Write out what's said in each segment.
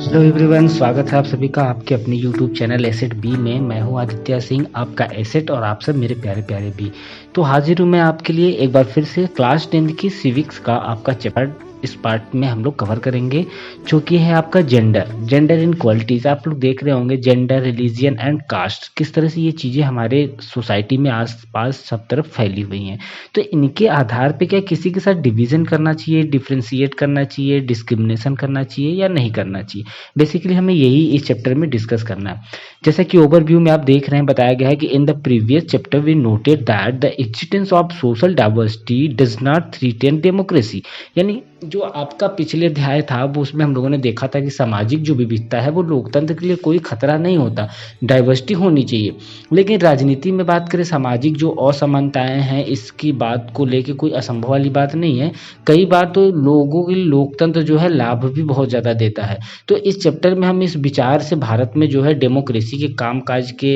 Hello everyone, स्वागत है आप सभी का आपके अपने यूट्यूब चैनल एसेट बी में। मैं हूं आदित्य सिंह, आपका एसेट, और आप सब मेरे प्यारे प्यारे बी। तो हाजिर हूं मैं आपके लिए एक बार फिर से क्लास 10th की सिविक्स का आपका चैप्टर। इस पार्ट में हम लोग कवर करेंगे जो कि है आपका जेंडर इन क्वालिटीज। आप लोग देख रहे होंगे जेंडर, रिलीजियन एंड कास्ट, किस तरह से ये चीज़ें हमारे सोसाइटी में आस पास सब तरफ फैली हुई हैं। तो इनके आधार पे क्या किसी के साथ डिवीजन करना चाहिए, डिफ्रेंशिएट करना चाहिए, डिस्क्रिमिनेशन करना चाहिए या नहीं करना चाहिए, बेसिकली हमें यही इस चैप्टर में डिस्कस करना है। जैसा कि ओवरव्यू में आप देख रहे हैं, बताया गया है कि in the previous chapter we noted that the existence of social diversity does not threaten democracy. यानी जो आपका पिछले अध्याय था वो उसमें हम लोगों ने देखा था कि सामाजिक जो विविधता है वो लोकतंत्र के लिए कोई खतरा नहीं होता, डाइवर्सिटी होनी चाहिए। लेकिन राजनीति में बात करें, सामाजिक जो असमानताएं हैं इसकी बात को लेके कोई असंभव वाली बात नहीं है। कई बार तो लोगों के लोकतंत्र जो है लाभ भी बहुत ज़्यादा देता है। तो इस चैप्टर में हम इस विचार से भारत में जो है डेमोक्रेसी के कामकाज के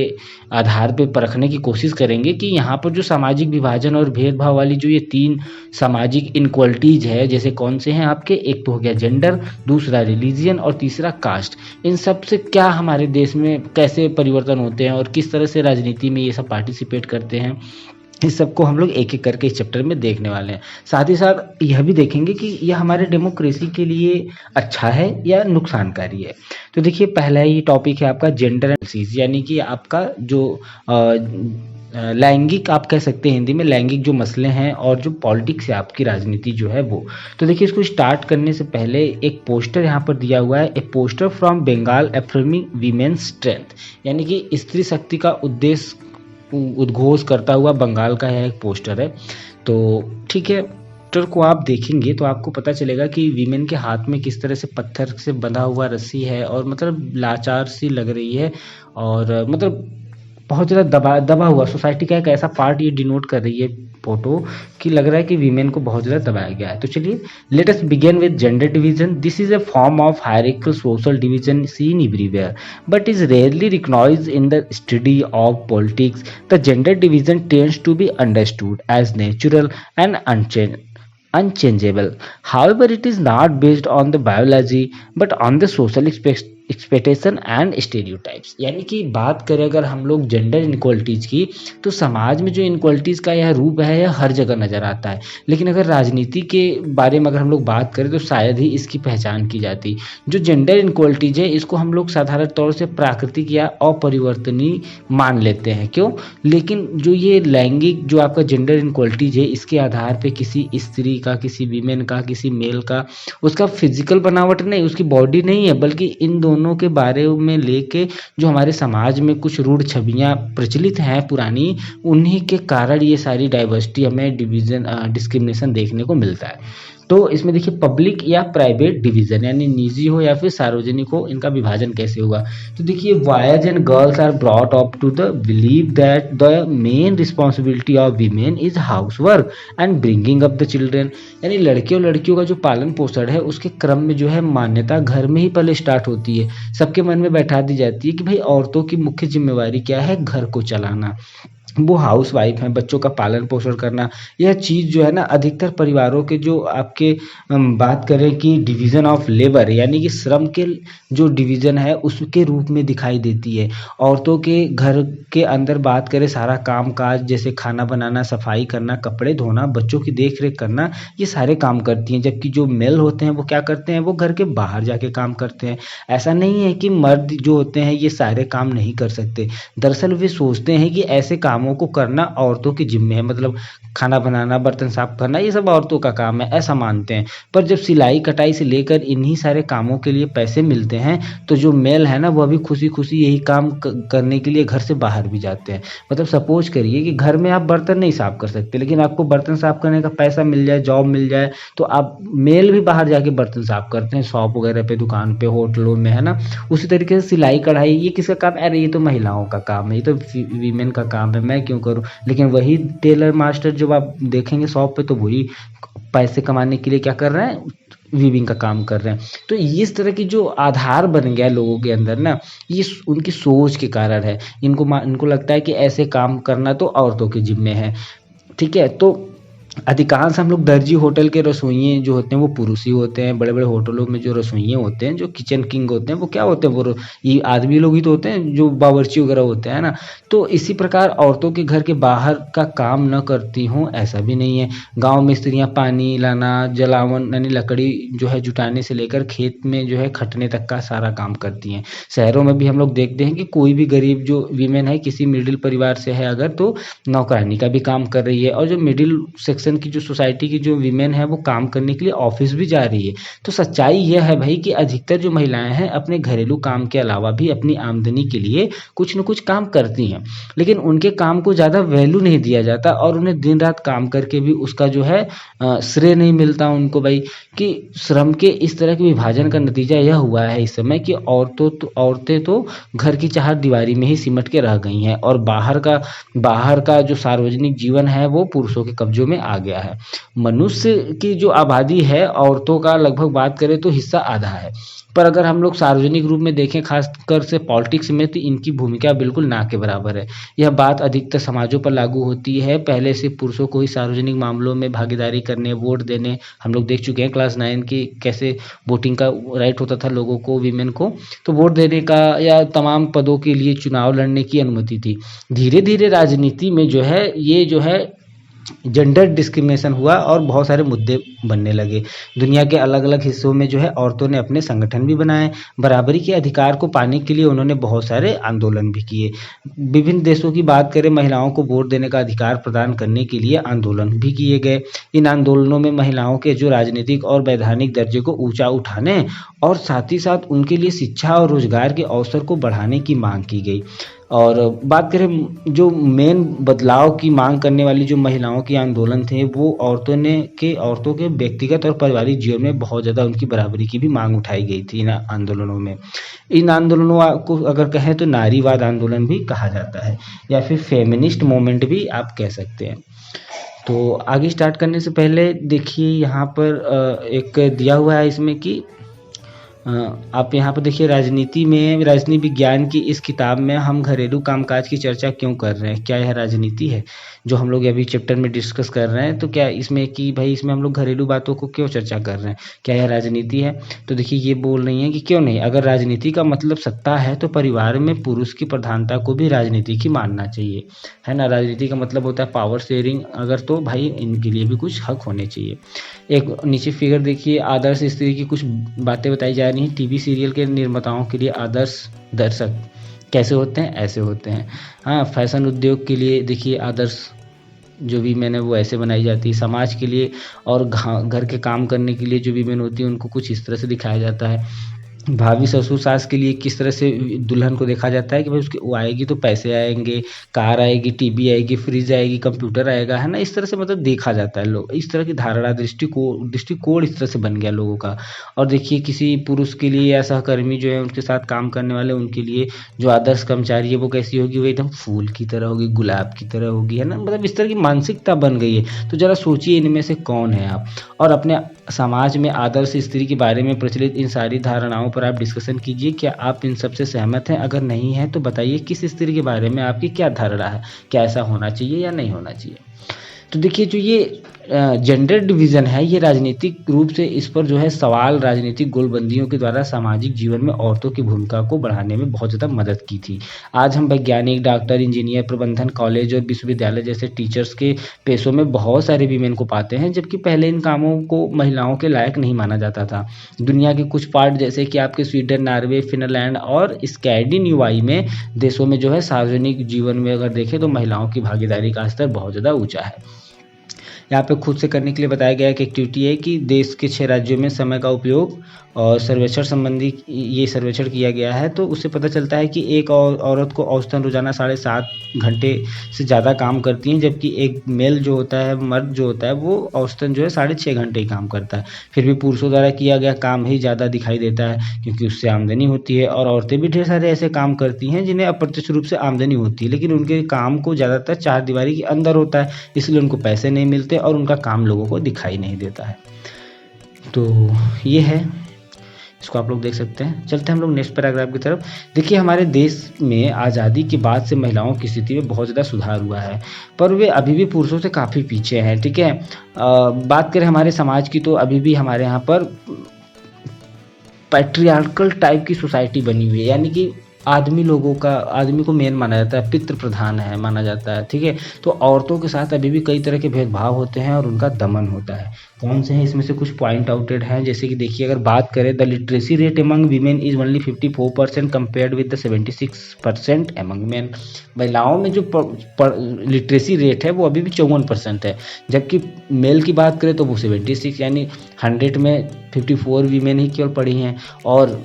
आधार पर परखने की कोशिश करेंगे कि यहाँ पर जो सामाजिक विभाजन और भेदभाव वाली जो ये तीन सामाजिक इनक्वालिटीज है, जैसे कौन से हैं आपके, एक तो हो गया जेंडर, दूसरा रिलीजियन और तीसरा कास्ट, इन सब से क्या हमारे देश में कैसे परिवर्तन होते हैं और किस तरह से राजनीति में ये सब पार्टिसिपेट करते हैं, इस सबको हम लोग एक एक करके इस चैप्टर में देखने वाले हैं। साथ ही साथ यह भी देखेंगे कि यह हमारे डेमोक्रेसी के लिए अच्छा है या नुकसानकारी है। तो देखिए, पहला ही टॉपिक है आपका जेंडर एनालिसिस, यानी कि आपका जो लैंगिक, आप कह सकते हैं हिंदी में लैंगिक जो मसले हैं और जो पॉलिटिक्स है आपकी राजनीति जो है वो। तो देखिए, इसको स्टार्ट करने से पहले एक पोस्टर यहाँ पर दिया हुआ है, a poster from Bengal affirming women's strength, यानी कि स्त्री शक्ति का उद्देश्य उद्घोष करता हुआ बंगाल का यह एक पोस्टर है। तो ठीक है, पोस्टर को आप देखेंगे तो आपको पता चलेगा कि वीमेन के हाथ में किस तरह से पत्थर से बंधा हुआ रस्सी है और मतलब लाचार सी लग रही है, और मतलब बहुत ज़्यादा दबा हुआ सोसाइटी का एक ऐसा पार्ट ये डिनोट कर रही है फोटो, कि लग रहा है कि वीमेन को बहुत ज़्यादा दबाया गया है। तो चलिए, let us begin with gender division. This is a form of hierarchical social division seen everywhere but is rarely recognised in the study of politics. The gender division tends to be understood as natural and unchangeable. However, it is not based on the biology but on the social expectation and stereotypes. यानी कि बात करें अगर हम लोग gender inequalities की, तो समाज में जो इनक्वालिटीज़ का यह रूप है यह हर जगह नज़र आता है। लेकिन अगर राजनीति के बारे में अगर हम लोग बात करें तो शायद ही इसकी पहचान की जाती। जो जेंडर इनक्वालिटीज़ है इसको हम लोग साधारण तौर से प्राकृतिक या अपरिवर्तनीय मान लेते हैं, क्यों? लेकिन जो ये लैंगिक जो आपका जेंडर इनक्वालिटीज़ है, इसके आधार पर किसी स्त्री का, किसी वीमेन का, किसी मेल का, उसका फिजिकल बनावट नहीं, उसकी बॉडी नहीं है, बल्कि इन दोनों के बारे में लेके जो हमारे समाज में कुछ रूढ़ छवियां प्रचलित हैं पुरानी, उन्हीं के कारण ये सारी डाइवर्सिटी हमें डिस्क्रिमिनेशन देखने को मिलता है। तो इसमें देखिए, पब्लिक या प्राइवेट डिवीजन, यानी निजी हो या फिर सार्वजनिक हो, इनका विभाजन कैसे होगा। तो देखिए, boys and girls are brought up to the believe that the main responsibility of women is house work and bringing up the children. यानी लड़के और लड़कियों का जो पालन पोषण है उसके क्रम में जो है मान्यता घर में ही पहले स्टार्ट होती है। सबके मन में बैठा दी जाती है कि भाई औरतों की मुख्य जिम्मेवारी क्या है, घर को चलाना, वो हाउस वाइफ हैं, बच्चों का पालन पोषण करना। यह चीज़ जो है ना, अधिकतर परिवारों के जो आपके बात करें कि डिवीज़न ऑफ लेबर, यानी कि श्रम के जो डिवीज़न है उसके रूप में दिखाई देती है। औरतों के घर के अंदर बात करें, सारा काम काज जैसे खाना बनाना, सफाई करना, कपड़े धोना, बच्चों की देख रेख करना, ये सारे काम करती हैं। जबकि जो मेल होते हैं वो क्या करते हैं, वो घर के बाहर जाके काम करते हैं। ऐसा नहीं है कि मर्द जो होते हैं ये सारे काम नहीं कर सकते। दरअसल वे सोचते हैं कि ऐसे कामों को करना औरतों की जिम्मे है, मतलब खाना बनाना, बर्तन साफ करना, ये सब औरतों का काम है, ऐसा मानते हैं। पर जब सिलाई कटाई से लेकर इन्हीं सारे कामों के लिए पैसे मिलते हैं तो जो मेल है ना, वो भी खुशी खुशी यही काम करने के लिए घर से बाहर भी जाते हैं। मतलब सपोज करिए कि घर में आप बर्तन नहीं साफ कर सकते, लेकिन आपको बर्तन साफ करने का पैसा मिल जाए, जॉब मिल जाए, तो आप मेल भी बाहर जाके बर्तन साफ करते हैं, शॉप वगैरह पे, दुकान पे, होटलों में, है ना। उसी तरीके से सिलाई कढ़ाई, ये किसका काम है? अरे ये तो महिलाओं का काम है, ये तो वीमेन का काम है, मैं क्यों करूं। लेकिन वही टेलर मास्टर जब आप देखेंगे शॉप पे, तो वही पैसे कमाने के लिए क्या कर रहे हैं, वीविंग का काम कर रहे हैं। तो इस तरह की जो आधार बन गया लोगों के अंदर ना, ये उनकी सोच के कारण है। इनको लगता है कि ऐसे काम करना तो औरतों के जिम्मे है, ठीक है। तो अधिकांश हम लोग दर्जी होटल के रसोइये जो होते हैं वो पुरुष ही होते हैं। बड़े बड़े होटलों में जो रसोइये होते हैं, जो किचन किंग होते हैं, वो क्या होते हैं, वो ये आदमी लोग ही तो होते हैं जो बावर्ची वगैरह होते हैं ना। तो इसी प्रकार औरतों के घर के बाहर का काम न करती हों ऐसा भी नहीं है। गांव में स्त्रियां पानी लाना, जलावन यानी लकड़ी जो है जुटाने से लेकर खेत में जो है खटने तक का सारा काम करती हैं। शहरों में भी हम लोग देखते हैं कि कोई भी गरीब जो वीमेन है, किसी मिडिल परिवार से है अगर, तो नौकरानी का भी काम कर रही है। और जो मिडिल सेक्शन की जो सोसाइटी की जो वीमेन है वो काम करने के लिए ऑफिस भी जा रही है। तो सच्चाई यह है भाई कि अधिकतर जो महिलाएं हैं अपने घरेलू काम के अलावा भी अपनी आमदनी के लिए कुछ न कुछ काम करती हैं, लेकिन उनके काम को ज़्यादा वैल्यू नहीं दिया जाता और उन्हें दिन रात काम करके भी उसका जो है श्रेय नहीं मिलता उनको भाई। कि श्रम के इस तरह के विभाजन का नतीजा यह हुआ है इस समय कि औरतें तो घर की चार दीवारी में ही सिमट के रह गई हैं और बाहर का जो सार्वजनिक जीवन है वो पुरुषों के कब्जों में आ गया है। मनुष्य की जो आबादी है औरतों का लगभग बात करें तो हिस्सा आधा है, पर अगर हम लोग सार्वजनिक रूप में देखें खासकर से पॉलिटिक्स में, तो इनकी भूमिका बिल्कुल ना के बराबर है। यह बात अधिकतर समाजों पर लागू होती है। पहले से पुरुषों को ही सार्वजनिक मामलों में भागीदारी करने, वोट देने, हम लोग देख चुके हैं क्लास 9 की कैसे वोटिंग का राइट होता था लोगों को, वीमेन को, तो वोट देने का या तमाम पदों के लिए चुनाव लड़ने की अनुमति थी। धीरे धीरे राजनीति में जो है ये जो है जेंडर डिस्क्रिमिनेशन हुआ और बहुत सारे मुद्दे बनने लगे। दुनिया के अलग अलग हिस्सों में जो है औरतों ने अपने संगठन भी बनाए। बराबरी के अधिकार को पाने के लिए उन्होंने बहुत सारे आंदोलन भी किए। विभिन्न देशों की बात करें, महिलाओं को वोट देने का अधिकार प्रदान करने के लिए आंदोलन भी किए गए। इन आंदोलनों में महिलाओं के जो राजनीतिक और वैधानिक दर्जे को ऊंचा उठाने और साथ ही साथ उनके लिए शिक्षा और रोजगार के अवसर को बढ़ाने की मांग की गई। और बात करें जो मेन बदलाव की मांग करने वाली जो महिलाओं के आंदोलन थे, वो औरतों के व्यक्तिगत और पारिवारिक जीवन में बहुत ज़्यादा उनकी बराबरी की भी मांग उठाई गई थी इन आंदोलनों में। इन आंदोलनों को अगर कहें तो नारीवाद आंदोलन भी कहा जाता है या फिर फेमिनिस्ट मूवमेंट भी आप कह सकते हैं। तो आगे स्टार्ट करने से पहले देखिए यहाँ पर एक दिया हुआ है इसमें कि आप यहाँ पर देखिए राजनीति विज्ञान की इस किताब में हम घरेलू कामकाज की चर्चा क्यों कर रहे हैं, क्या यह राजनीति है जो हम लोग अभी चैप्टर में डिस्कस कर रहे हैं। तो क्या इसमें कि भाई इसमें हम लोग घरेलू बातों को क्यों चर्चा कर रहे हैं, क्या यह राजनीति है। तो देखिए ये बोल रही हैं कि क्यों नहीं, अगर राजनीति का मतलब सत्ता है तो परिवार में पुरुष की प्रधानता को भी राजनीति की मानना चाहिए, है ना। राजनीति का मतलब होता है पावर शेयरिंग, अगर तो भाई इनके लिए भी कुछ हक होने चाहिए। एक नीचे फिगर देखिए, आदर्श स्त्री की कुछ बातें बताई जा रही हैं। टीवी सीरियल के निर्माताओं के लिए आदर्श दर्शक कैसे होते हैं, ऐसे होते हैं। हाँ, फैशन उद्योग के लिए देखिए आदर्श जो भी मैंने वो ऐसे बनाई जाती है। समाज के लिए और घर के काम करने के लिए जो वीमेन होती है उनको कुछ इस तरह से दिखाया जाता है। भाभी ससुर सास के लिए किस तरह से दुल्हन को देखा जाता है कि भाई उसकी वो आएगी तो पैसे आएंगे, कार आएगी, टीवी आएगी, फ्रिज आएगी, कंप्यूटर आएगा, है ना। इस तरह से मतलब देखा जाता है, लोग इस तरह की धारणा दृष्टिकोण इस तरह से बन गया लोगों का। और देखिए किसी पुरुष के लिए या सहकर्मी जो है उनके साथ काम करने वाले, उनके लिए जो आदर्श कर्मचारी है वो कैसी होगी, वो एकदम फूल की तरह होगी, गुलाब की तरह होगी, है ना। मतलब इस तरह की मानसिकता बन गई है। तो जरा सोचिए इनमें से कौन है आप, और अपने समाज में आदर्श स्त्री के बारे में प्रचलित इन सारी धारणाओं पर आप डिस्कशन कीजिए। क्या आप इन सब से सहमत हैं? अगर नहीं है तो बताइए किस स्त्री के बारे में आपकी क्या धारणा है, क्या ऐसा होना चाहिए या नहीं होना चाहिए। तो देखिए जो ये जेंडर डिवीज़न है, ये राजनीतिक रूप से इस पर जो है सवाल राजनीतिक गोलबंदियों के द्वारा सामाजिक जीवन में औरतों की भूमिका को बढ़ाने में बहुत ज़्यादा मदद की थी। आज हम वैज्ञानिक, डॉक्टर, इंजीनियर, प्रबंधन, कॉलेज और विश्वविद्यालय जैसे टीचर्स के पेशों में बहुत सारे वीमेन को पाते हैं, जबकि पहले इन कामों को महिलाओं के लायक नहीं माना जाता था। दुनिया के कुछ पार्ट जैसे कि आपके स्वीडन, नॉर्वे, फिनलैंड और स्कैंडिनेवियाई में देशों में जो है सार्वजनिक जीवन में अगर देखें तो महिलाओं की भागीदारी का स्तर बहुत ज़्यादा ऊँचा है। यहाँ पे खुद से करने के लिए बताया गया एक एक्टिविटी है कि देश के 6 राज्यों में समय का उपयोग और सर्वेक्षण संबंधी ये सर्वेक्षण किया गया है। तो उससे पता चलता है कि एक औरत को औसतन रोजाना 7.5 घंटे से ज़्यादा काम करती हैं, जबकि एक मेल जो होता है, मर्द जो होता है, वो औसतन जो है 6.5 घंटे ही काम करता है। फिर भी पुरुषों द्वारा किया गया काम ही ज़्यादा दिखाई देता है क्योंकि उससे आमदनी होती है। और औरतें भी ढेर सारे ऐसे काम करती हैं जिन्हें अप्रत्यक्ष रूप से आमदनी होती है, लेकिन उनके काम को ज़्यादातर 4 दीवारी के अंदर होता है, इसलिए उनको पैसे नहीं मिलते और उनका काम लोगों को दिखाई नहीं देता है। तो ये है। इसको आप लोग देख सकते हैं। चलते हैं हम लोग नेक्स्ट पैराग्राफ की तरफ। देखिए हमारे देश में आज़ादी के बाद से महिलाओं की स्थिति में बहुत ज़्यादा सुधार हुआ है, पर वे अभी भी पुरुषों से काफ़ी पीछे हैं। ठीक है, बात करें हमारे समाज की तो अभी भी हमारे यहाँ पर पैट्रियार्कल टाइप की सोसाइटी बनी हुई है, यानी कि आदमी को मेन माना जाता है, पितृ प्रधान है माना जाता है। ठीक है, तो औरतों के साथ अभी भी कई तरह के भेदभाव होते हैं और उनका दमन होता है। कौन से हैं इसमें से कुछ पॉइंट आउटेड हैं, जैसे कि देखिए अगर बात करें the literacy rate among women is only 54% compared with the 76% among main. महिलाओं में जो लिटरेसी रेट है वो अभी भी 54% है, जबकि मेल की बात करें तो वो 76, यानी 100 में 54 वीमेन ही केवल पढ़ी हैं और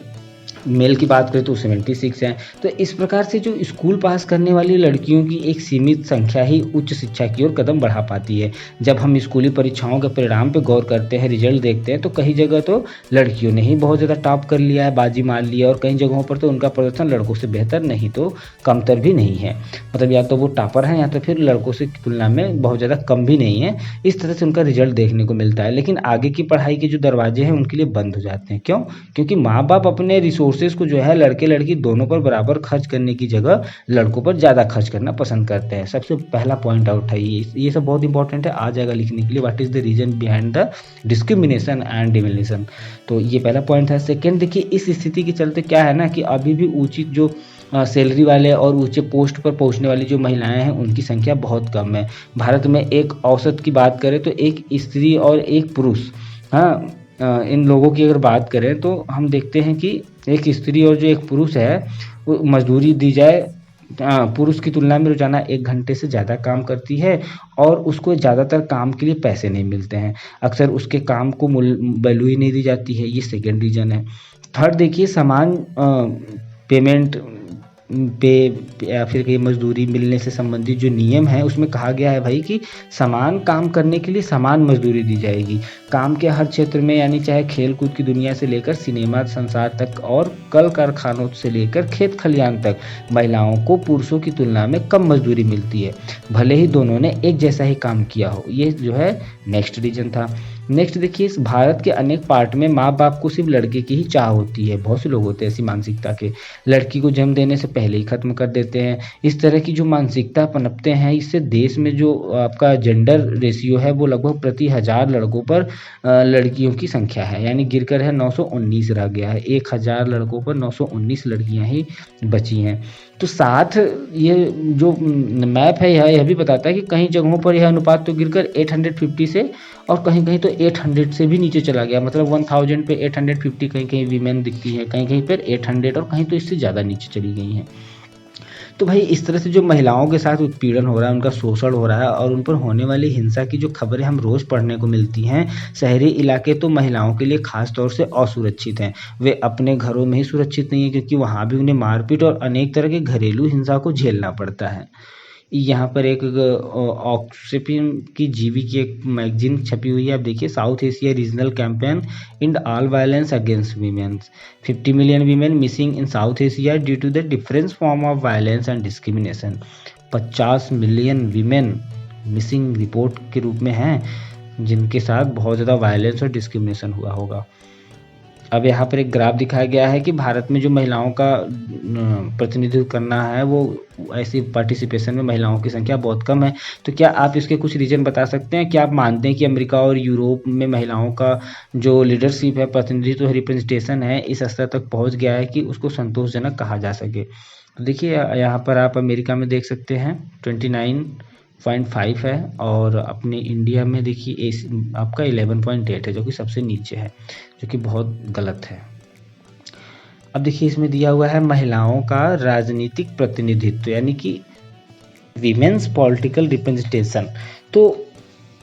मेल की बात करें तो 76 हैं। तो इस प्रकार से जो स्कूल पास करने वाली लड़कियों की एक सीमित संख्या ही उच्च शिक्षा की ओर कदम बढ़ा पाती है। जब हम स्कूली परीक्षाओं के परिणाम पर गौर करते हैं, रिजल्ट देखते हैं, तो कई जगह तो लड़कियों ने ही बहुत ज़्यादा टॉप कर लिया है, बाजी मार लिया, और कई जगहों पर तो उनका प्रदर्शन लड़कों से बेहतर नहीं तो कमतर भी नहीं है। मतलब या तो वो टॉपर हैं या तो फिर लड़कों से तुलना में बहुत ज़्यादा कम भी नहीं है। इस तरह से उनका रिजल्ट देखने को मिलता है। लेकिन आगे की पढ़ाई के जो दरवाजे हैं उनके लिए बंद हो जाते हैं। क्यों? क्योंकि माँ बाप अपने रिसोर्सेज को जो है लड़के लड़की दोनों पर बराबर खर्च करने की जगह लड़कों पर ज़्यादा खर्च करना पसंद करते हैं। सबसे पहला पॉइंट आउट है ये सब बहुत इंपॉर्टेंट है, आ जाएगा लिखने के लिए। What is the reason behind the discrimination and domination, तो ये पहला पॉइंट है। सेकेंड देखिए इस स्थिति के चलते क्या है ना कि अभी भी उचित जो सैलरी वाले और ऊंचे पोस्ट पर पहुंचने वाली जो महिलाएं हैं उनकी संख्या बहुत कम है। भारत में एक औसत की बात करें तो एक स्त्री और एक पुरुष, हाँ, इन लोगों की अगर बात करें तो हम देखते हैं कि एक स्त्री और जो एक पुरुष है वो मजदूरी दी जाए पुरुष की तुलना में रोजाना 1 घंटे से ज़्यादा काम करती है और उसको ज़्यादातर काम के लिए पैसे नहीं मिलते हैं। अक्सर उसके काम को वैल्यू ही नहीं दी जाती है। ये सेकेंड रीजन है। थर्ड देखिए समान पेमेंट पे या फिर कहीं मजदूरी मिलने से संबंधित जो नियम है उसमें कहा गया है भाई कि समान काम करने के लिए समान मजदूरी दी जाएगी। काम के हर क्षेत्र में, यानी चाहे खेल कूद की दुनिया से लेकर सिनेमा संसार तक और कल कारखानों से लेकर खेत खलियान तक महिलाओं को पुरुषों की तुलना में कम मजदूरी मिलती है, भले ही दोनों ने एक जैसा ही काम किया हो। ये जो है नेक्स्ट रीजन था। नेक्स्ट देखिए इस भारत के अनेक पार्ट में माँ बाप को सिर्फ लड़के की ही चाह होती है। बहुत से लोग होते हैं ऐसी मानसिकता के, लड़की को जन्म देने से पहले ही खत्म कर देते हैं। इस तरह की जो मानसिकता पनपते हैं इससे देश में जो आपका जेंडर रेशियो है वो लगभग प्रति 1000 लड़कों पर लड़कियों की संख्या है, यानी गिरकर है 919 रह गया है। 1000 लड़कों पर 919 लड़कियां ही बची हैं। तो साथ ये जो मैप है यह भी बताता है कि कई जगहों पर यह अनुपात तो गिरकर 850 से और कहीं कहीं तो 800 से भी नीचे चला गया। मतलब 1000 पे 850 कहीं कहीं वीमेन दिखती है, कहीं कहीं पर 800 और कहीं तो इससे ज़्यादा नीचे चली गई हैं। तो भाई इस तरह से जो महिलाओं के साथ उत्पीड़न हो रहा है, उनका शोषण हो रहा है और उन पर होने वाली हिंसा की जो खबरें हम रोज़ पढ़ने को मिलती हैं, शहरी इलाके तो महिलाओं के लिए खास तौर से असुरक्षित हैं। वे अपने घरों में ही सुरक्षित नहीं है क्योंकि वहाँ भी उन्हें मारपीट और अनेक तरह के घरेलू हिंसा को झेलना पड़ता है। यहाँ पर एक ऑक्सफैम की जीवी की एक मैगजीन छपी हुई है, आप देखिए, South Asia regional campaign in all violence against women, 50 million women missing in South Asia due to the different form of violence and discrimination. 50 million women missing report के रूप में हैं जिनके साथ बहुत ज़्यादा वायलेंस और डिस्क्रिमिनेशन हुआ होगा। अब यहाँ पर एक ग्राफ दिखाया गया है कि भारत में जो महिलाओं का प्रतिनिधित्व करना है वो ऐसी पार्टिसिपेशन में महिलाओं की संख्या बहुत कम है। तो क्या आप इसके कुछ रीजन बता सकते हैं? क्या आप मानते हैं कि अमेरिका और यूरोप में महिलाओं का जो लीडरशिप है, प्रतिनिधित्व, रिप्रेजेंटेशन है, इस स्तर तक पहुँच गया है कि उसको संतोषजनक कहा जा सके? तो देखिए यहाँ पर आप अमेरिका में देख सकते हैं 29.5 है और अपने इंडिया में देखिए आपका 11.8 है जो कि सबसे नीचे है, जो कि बहुत गलत है। अब देखिए इसमें दिया हुआ है महिलाओं का राजनीतिक प्रतिनिधित्व, यानी कि वीमेन्स पॉलिटिकल रिप्रेजेंटेशन। तो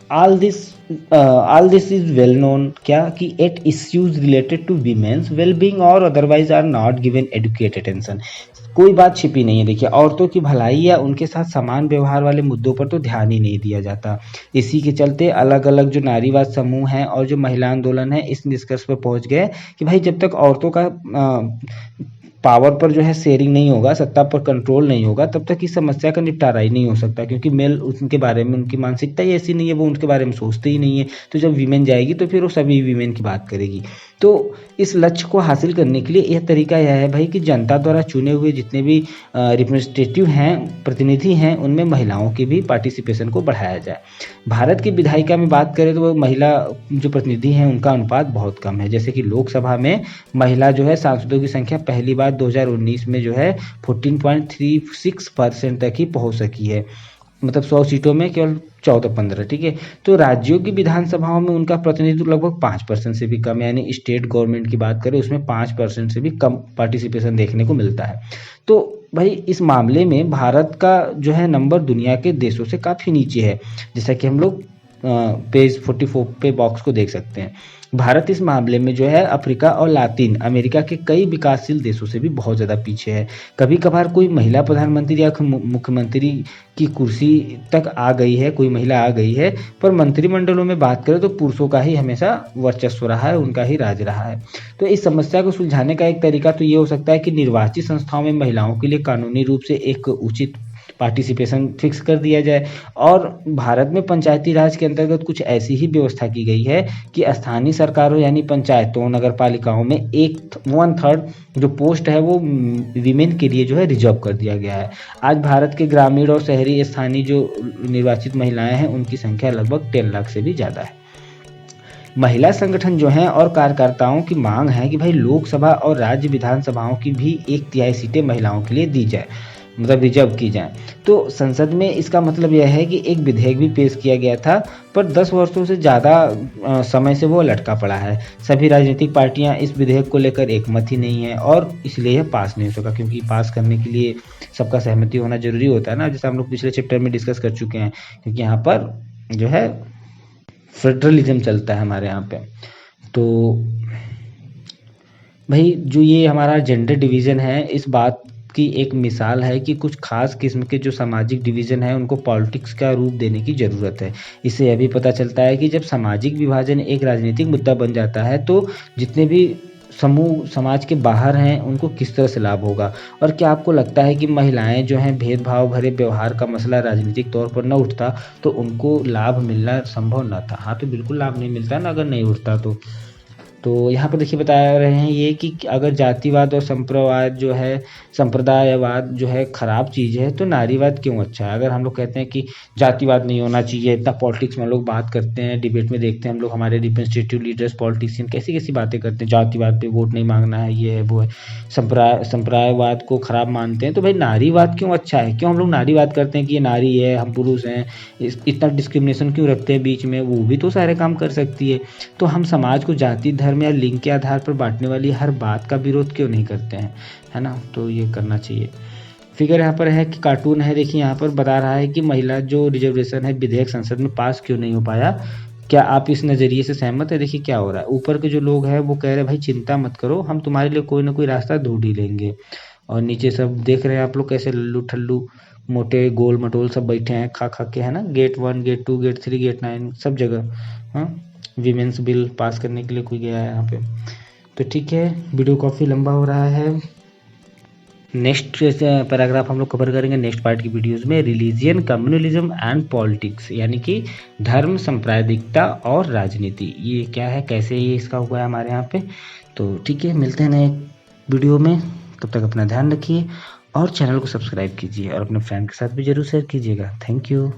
all this is well known क्या कि at issues related to women's wellbeing और otherwise are not given adequate attention. कोई बात छिपी नहीं है। देखिए औरतों की भलाई या उनके साथ समान व्यवहार वाले मुद्दों पर तो ध्यान ही नहीं दिया जाता। इसी के चलते अलग अलग जो नारीवाद समूह हैं और जो महिला आंदोलन है इस निष्कर्ष पर पहुंच गए कि भाई जब तक औरतों का पावर पर जो है शेयरिंग नहीं होगा, सत्ता पर कंट्रोल नहीं होगा, तब तक इस समस्या का निपटारा ही नहीं हो सकता, क्योंकि मेल उनके बारे में, उनकी मानसिकता ही ऐसी नहीं है, वो उनके बारे में सोचते ही नहीं है। तो जब वीमेन जाएगी तो फिर वो सभी वीमेन की बात करेगी। तो इस लक्ष्य को हासिल करने के लिए यह तरीका यह है भाई कि जनता द्वारा चुने हुए जितने भी रिप्रेजेंटेटिव हैं, प्रतिनिधि हैं, उनमें महिलाओं की भी पार्टिसिपेशन को बढ़ाया जाए। भारत की विधायिका में बात करें तो वो महिला जो प्रतिनिधि हैं उनका अनुपात बहुत कम है। जैसे कि लोकसभा में महिला जो है सांसदों की संख्या पहली बार 2019 में जो है 14.36% तक ही पहुंच सकी है। मतलब 100 सीटों में केवल 14-15, ठीक है। तो राज्यों की विधानसभाओं में उनका प्रतिनिधित्व लगभग 5% से भी कम है, यानी स्टेट गवर्नमेंट की बात करें उसमें 5% से भी कम पार्टिसिपेशन देखने को मिलता है। तो भाई इस मामले में भारत का जो है नंबर दुनिया के देशों से काफ़ी नीचे है, जैसा कि हम लोग पेज 44 पे बॉक्स को देख सकते हैं। भारत इस मामले में जो है अफ्रीका और लातिन अमेरिका के कई विकासशील देशों से भी बहुत ज़्यादा पीछे है। कभी कभार कोई महिला प्रधानमंत्री या मुख्यमंत्री की कुर्सी तक आ गई है, कोई महिला आ गई है, पर मंत्रिमंडलों में बात करें तो पुरुषों का ही हमेशा वर्चस्व रहा है, उनका ही राज रहा है। तो इस समस्या को सुलझाने का एक तरीका तो ये हो सकता है कि निर्वाचित संस्थाओं में महिलाओं के लिए कानूनी रूप से एक उचित पार्टिसिपेशन फिक्स कर दिया जाए। और भारत में पंचायती राज के अंतर्गत कुछ ऐसी ही व्यवस्था की गई है कि स्थानीय सरकारों यानी पंचायतों, नगर पालिकाओं में 1/3 जो पोस्ट है वो विमेन के लिए जो है रिजर्व कर दिया गया है। आज भारत के ग्रामीण और शहरी स्थानीय जो निर्वाचित महिलाएं हैं उनकी संख्या लगभग 10 लाख से भी ज़्यादा है। महिला संगठन जो हैं और कार्यकर्ताओं की मांग है कि भाई लोकसभा और राज्य विधानसभाओं की भी 1/3 सीटें महिलाओं के लिए दी जाए, मतलब रिजर्व की जाए। तो संसद में इसका मतलब यह है कि एक विधेयक भी पेश किया गया था, पर 10 वर्षों से ज़्यादा समय से वो लटका पड़ा है। सभी राजनीतिक पार्टियां इस विधेयक को लेकर एकमत ही नहीं है और इसलिए यह पास नहीं हो सका, क्योंकि पास करने के लिए सबका सहमति होना जरूरी होता है ना, जैसे हम लोग पिछले चैप्टर में डिस्कस कर चुके हैं। क्योंकि यहाँ पर जो है फेडरलिज्म चलता है हमारे यहाँ पे। तो भाई जो ये हमारा जेंडर डिवीज़न है, इस बात की एक मिसाल है कि कुछ खास किस्म के जो सामाजिक डिवीज़न है उनको पॉलिटिक्स का रूप देने की ज़रूरत है। इससे यह भी पता चलता है कि जब सामाजिक विभाजन एक राजनीतिक मुद्दा बन जाता है तो जितने भी समूह समाज के बाहर हैं उनको किस तरह से लाभ होगा। और क्या आपको लगता है कि महिलाएं जो हैं भेदभाव भरे व्यवहार का मसला राजनीतिक तौर पर न उठता तो उनको लाभ मिलना संभव न था? हाँ, तो बिल्कुल लाभ नहीं मिलता ना अगर नहीं उठता तो यहाँ पर देखिए बता रहे हैं ये कि अगर जातिवाद और संप्रदायवाद जो है खराब चीज़ है तो नारीवाद क्यों अच्छा है। अगर हम लोग कहते हैं कि जातिवाद नहीं होना चाहिए, इतना पॉलिटिक्स में हम लोग बात करते हैं, डिबेट में देखते हैं हम लोग हमारे रिप्रेजेंटेटिव लीडर्स पॉलिटिशियन कैसी कैसी बातें करते हैं, जातिवाद पे वोट नहीं मांगना है, ये है वो है, संप्रदायवाद को खराब मानते हैं। तो भाई नारीवाद क्यों अच्छा है? क्यों हम लोग नारीवाद करते हैं कि ये नारी है, हम पुरुष हैं, इतना डिस्क्रिमिनेशन क्यों रखते हैं बीच में? वो भी तो सारे काम कर सकती है। तो हम समाज को जाति धर्म या लिंग के आधार पर बांटने वाली हर बात का विरोध क्यों नहीं करते हैं, है ना? तो ये करना चाहिए। फिगर यहाँ पर है कि कार्टून है, देखिए यहाँ पर बता रहा है कि महिला जो रिजर्वेशन है विधेयक संसद में पास क्यों नहीं हो पाया। क्या आप इस नज़रिए से सहमत है? देखिए क्या हो रहा है, ऊपर के जो लोग हैं वो कह रहे हैं भाई चिंता मत करो, हम तुम्हारे लिए कोई ना कोई रास्ता ढूंढ ही लेंगे। और नीचे सब देख रहे हैं आप लोग कैसे लल्लू ठल्लू मोटे गोल मटोल सब बैठे हैं खा खा के, है ना? गेट 1 गेट 2 गेट 3 गेट 9 सब जगह। हाँ, विमेंस बिल पास करने के लिए कोई गया है यहाँ पे। तो ठीक है, वीडियो काफ़ी लंबा हो रहा है। नेक्स्ट पैराग्राफ हम लोग कवर करेंगे नेक्स्ट पार्ट की वीडियोस में, रिलीजियन, कम्युनलिज्म एंड पॉलिटिक्स, यानी कि धर्म, सांप्रदायिकता और राजनीति। ये क्या है, कैसे ये इसका हुआ है हमारे यहाँ पे। तो ठीक है, मिलते हैं नए वीडियो में, तब तक अपना ध्यान रखिए और चैनल को सब्सक्राइब कीजिए और अपने फ्रेंड के साथ भी जरूर शेयर कीजिएगा। Thank you.